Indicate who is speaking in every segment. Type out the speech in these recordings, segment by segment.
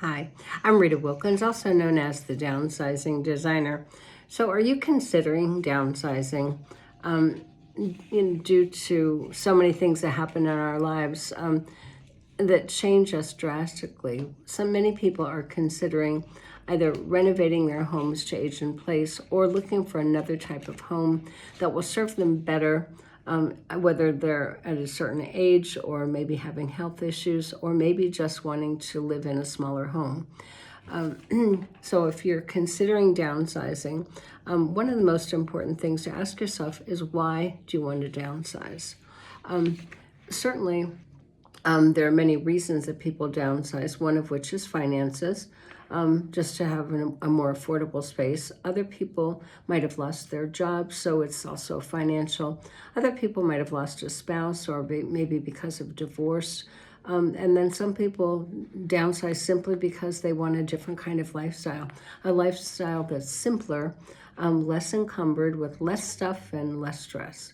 Speaker 1: Hi, I'm Rita Wilkins, also known as the Downsizing Designer. So, are you considering downsizing due to so many things that happen in our lives that change us drastically? Many people are considering either renovating their homes to age in place or looking for another type of home that will serve them better, whether they're at a certain age or maybe having health issues or maybe just wanting to live in a smaller home. So if you're considering downsizing, one of the most important things to ask yourself is, why do you want to downsize? Certainly, there are many reasons that people downsize, one of which is finances, just to have a more affordable space. Other people might have lost their jobs, so it's also financial. Other people might have lost a spouse or maybe because of divorce. And then some people downsize simply because they want a different kind of lifestyle, a lifestyle that's simpler, less encumbered with less stuff and less stress.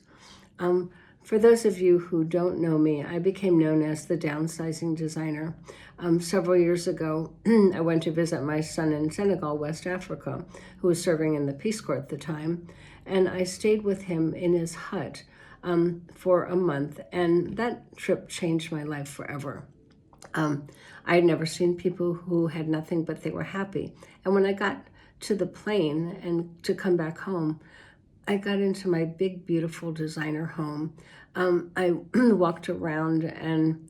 Speaker 1: For those of you who don't know me, I became known as the Downsizing Designer. Several years ago, I went to visit my son in Senegal, West Africa, who was serving in the Peace Corps at the time, and I stayed with him in his hut for a month, and that trip changed my life forever. I had never seen people who had nothing but they were happy. And when I got to the plane and to come back home, I got into my big, beautiful designer home. I walked around and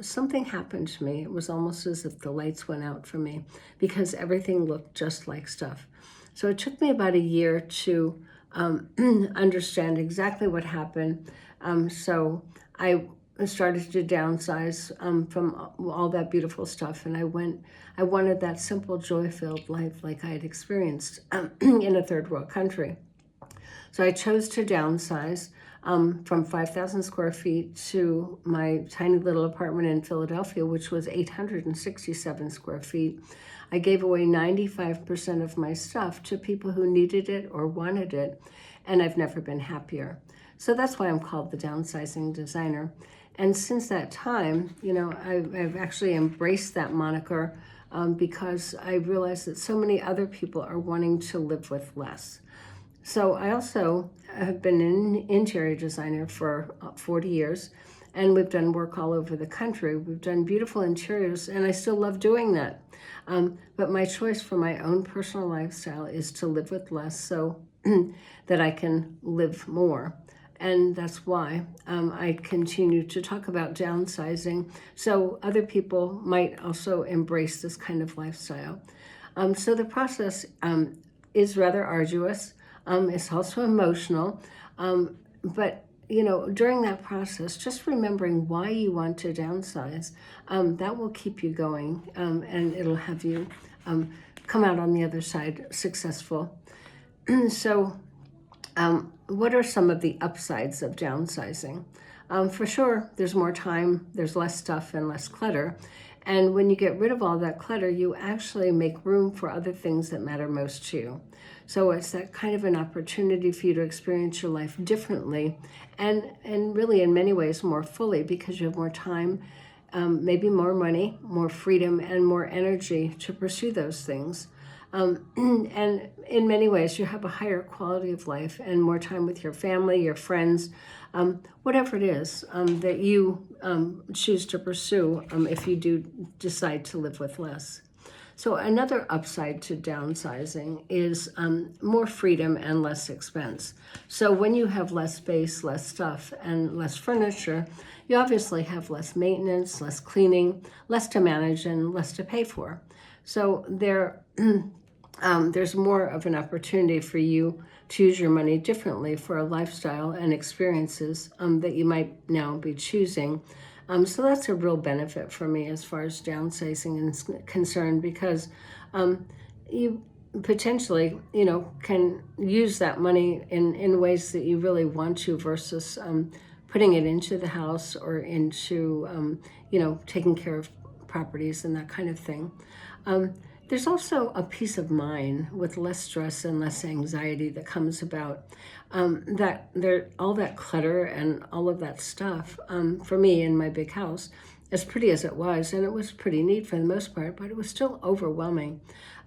Speaker 1: something happened to me. It was almost as if the lights went out for me because everything looked just like stuff. So it took me about a year to understand exactly what happened. So I started to downsize from all that beautiful stuff, and I wanted that simple, joy-filled life like I had experienced in a third world country. So I chose to downsize from 5,000 square feet to my tiny little apartment in Philadelphia, which was 867 square feet. I gave away 95% of my stuff to people who needed it or wanted it, and I've never been happier. So that's why I'm called the Downsizing Designer. And since that time, I've actually embraced that moniker because I realized that so many other people are wanting to live with less. So I also have been an interior designer for 40 years, and we've done work all over the country. We've done beautiful interiors, and I still love doing that. But my choice for my own personal lifestyle is to live with less so that I can live more. And that's why I continue to talk about downsizing, so other people might also embrace this kind of lifestyle. So the process is rather arduous. It's also emotional, but during that process, just remembering why you want to downsize, that will keep you going, and it'll have you come out on the other side successful. So, what are some of the upsides of downsizing? For sure, there's more time, there's less stuff and less clutter. And when you get rid of all that clutter, you actually make room for other things that matter most to you. So it's that kind of an opportunity for you to experience your life differently and really in many ways more fully, because you have more time, maybe more money, more freedom, and more energy to pursue those things. And in many ways, you have a higher quality of life and more time with your family, your friends, whatever it is that you choose to pursue if you do decide to live with less. So another upside to downsizing is more freedom and less expense. So when you have less space, less stuff, and less furniture, you obviously have less maintenance, less cleaning, less to manage, and less to pay for. So there's more of an opportunity for you to use your money differently for a lifestyle and experiences that you might now be choosing. So that's a real benefit for me as far as downsizing is concerned, because you potentially, can use that money in ways that you really want to versus putting it into the house or into, taking care of properties and that kind of thing. There's also a peace of mind with less stress and less anxiety that comes about. All that clutter and all of that stuff, for me in my big house, as pretty as it was, and it was pretty neat for the most part, but it was still overwhelming.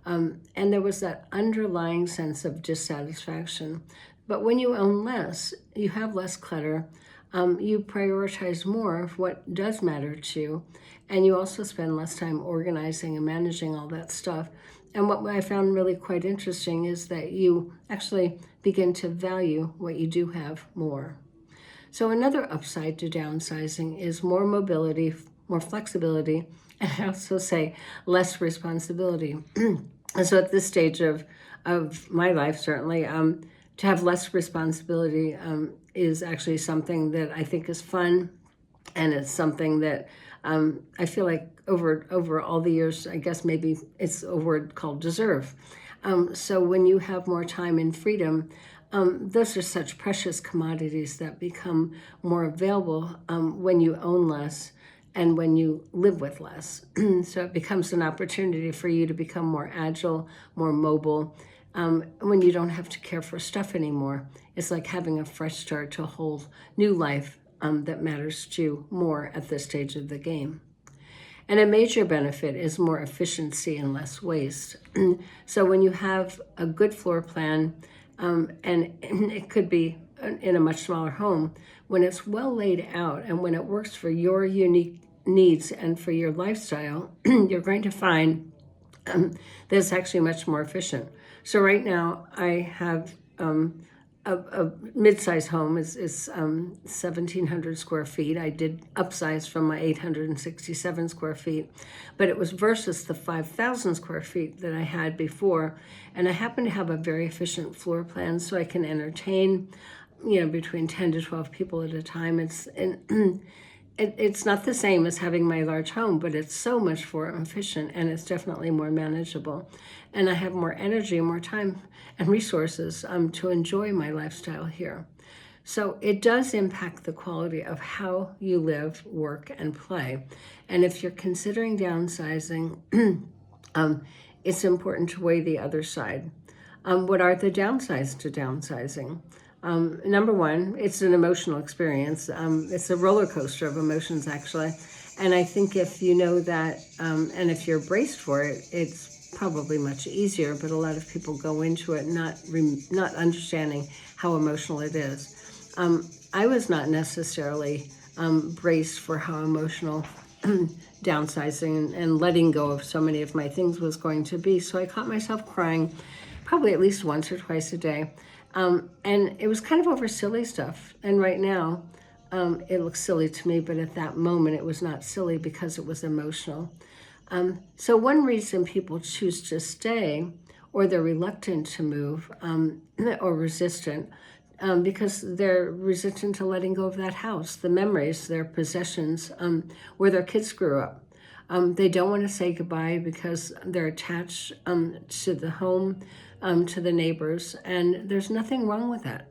Speaker 1: And there was that underlying sense of dissatisfaction. But when you own less, you have less clutter, you prioritize more of what does matter to you, and you also spend less time organizing and managing all that stuff. And what I found really quite interesting is that you actually begin to value what you do have more. So another upside to downsizing is more mobility, more flexibility, and I also say less responsibility. And so at this stage of my life, certainly, to have less responsibility is actually something that I think is fun, and it's something that I feel like over all the years, I guess maybe it's a word called deserve. So when you have more time and freedom, those are such precious commodities that become more available when you own less and when you live with less. So it becomes an opportunity for you to become more agile, more mobile, when you don't have to care for stuff anymore. It's like having a fresh start to a whole new life that matters to you more at this stage of the game. And a major benefit is more efficiency and less waste. So when you have a good floor plan, and it could be in a much smaller home, when it's well laid out and when it works for your unique needs and for your lifestyle, you're going to find that it's actually much more efficient. So right now I have a mid-sized home is 1,700 square feet. I did upsize from my 867 square feet, but it was versus the 5,000 square feet that I had before. And I happen to have a very efficient floor plan, so I can entertain, between 10 to 12 people at a time. It's not the same as having my large home, but it's so much more efficient, and it's definitely more manageable. And I have more energy, more time and resources to enjoy my lifestyle here. So it does impact the quality of how you live, work, and play. And if you're considering downsizing, it's important to weigh the other side. What are the downsides to downsizing? Number one, it's an emotional experience. It's a roller coaster of emotions, actually. And I think if you know that, and if you're braced for it, it's probably much easier. But a lot of people go into it not understanding how emotional it is. I was not necessarily braced for how emotional downsizing and letting go of so many of my things was going to be. So I caught myself crying probably at least once or twice a day. And it was kind of over silly stuff. And right now, it looks silly to me, but at that moment, it was not silly because it was emotional. So one reason people choose to stay, or they're reluctant to move, or resistant, because they're resistant to letting go of that house, the memories, their possessions, where their kids grew up. They don't want to say goodbye because they're attached to the home, to the neighbors, and there's nothing wrong with that.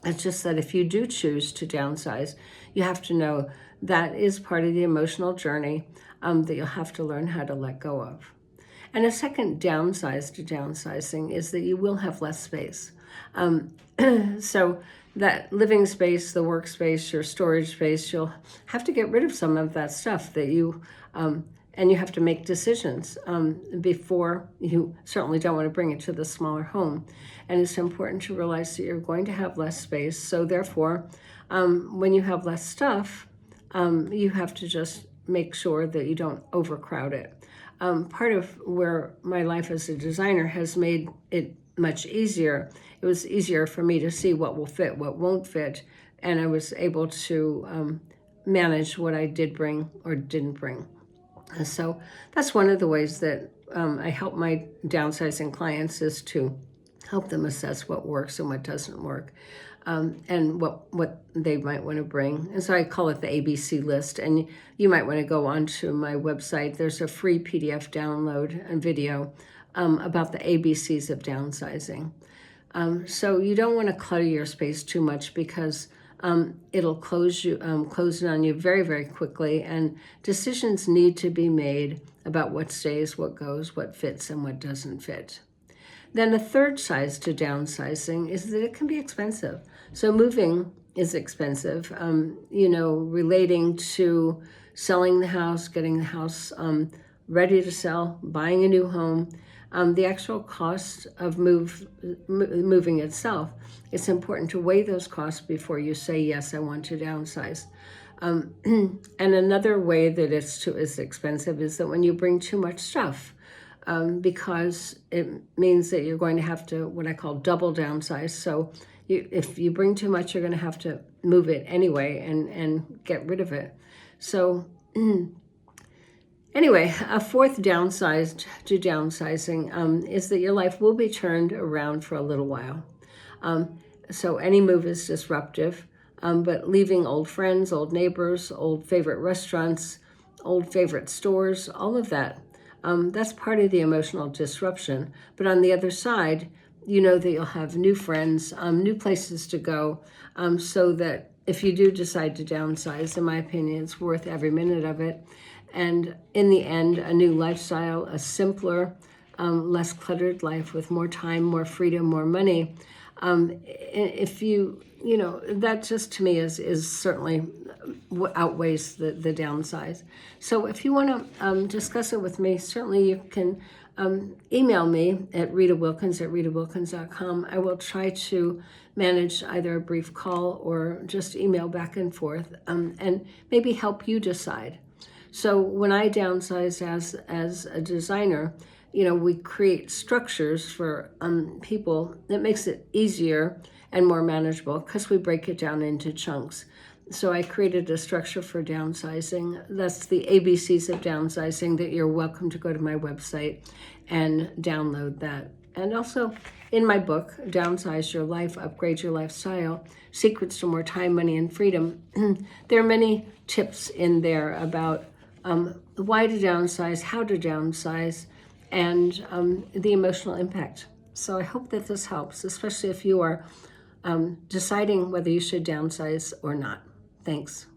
Speaker 1: It's just that if you do choose to downsize, you have to know that is part of the emotional journey that you'll have to learn how to let go of. And a second downside to downsizing is that you will have less space. So that living space, the workspace, your storage space, you'll have to get rid of some of that stuff that you, and you have to make decisions before you certainly don't want to bring it to the smaller home. And it's important to realize that you're going to have less space. So therefore, when you have less stuff, you have to just make sure that you don't overcrowd it. Part of where my life as a designer has made it much easier. It was easier for me to see what will fit, what won't fit, and I was able to manage what I did bring or didn't bring. And so that's one of the ways that I help my downsizing clients, is to help them assess what works and what doesn't work, and what they might want to bring. And so I call it the ABC list. And you might want to go onto my website. There's a free PDF download and video about the ABCs of downsizing. So you don't want to clutter your space too much, because it'll close in on you very, very quickly. And decisions need to be made about what stays, what goes, what fits, and what doesn't fit. Then the third side to downsizing is that it can be expensive. So moving is expensive. Relating to selling the house, getting the house ready to sell, buying a new home, the actual cost of moving itself, it's important to weigh those costs before you say, yes, I want to downsize. And another way that it's expensive is that when you bring too much stuff, because it means that you're going to have to, what I call double downsize. So if you bring too much, you're going to have to move it anyway and get rid of it. So anyway, a fourth downside to downsizing is that your life will be turned around for a little while. So any move is disruptive, but leaving old friends, old neighbors, old favorite restaurants, old favorite stores, all of that, that's part of the emotional disruption. But on the other side, you know that you'll have new friends, new places to go, so that if you do decide to downsize, in my opinion, it's worth every minute of it. And in the end, a new lifestyle, a simpler, less cluttered life with more time, more freedom, more money. If that just to me is certainly what outweighs the downsize. So if you want to discuss it with me, certainly you can email me at Rita Wilkins at ritawilkins.com. I will try to manage either a brief call or just email back and forth, and maybe help you decide. So when I downsized as a designer, we create structures for people that makes it easier and more manageable because we break it down into chunks. So I created a structure for downsizing. That's the ABCs of downsizing that you're welcome to go to my website and download that. And also in my book, Downsize Your Life, Upgrade Your Lifestyle, Secrets to More Time, Money, and Freedom, there are many tips in there about why to downsize, how to downsize, and the emotional impact. So I hope that this helps, especially if you are deciding whether you should downsize or not. Thanks.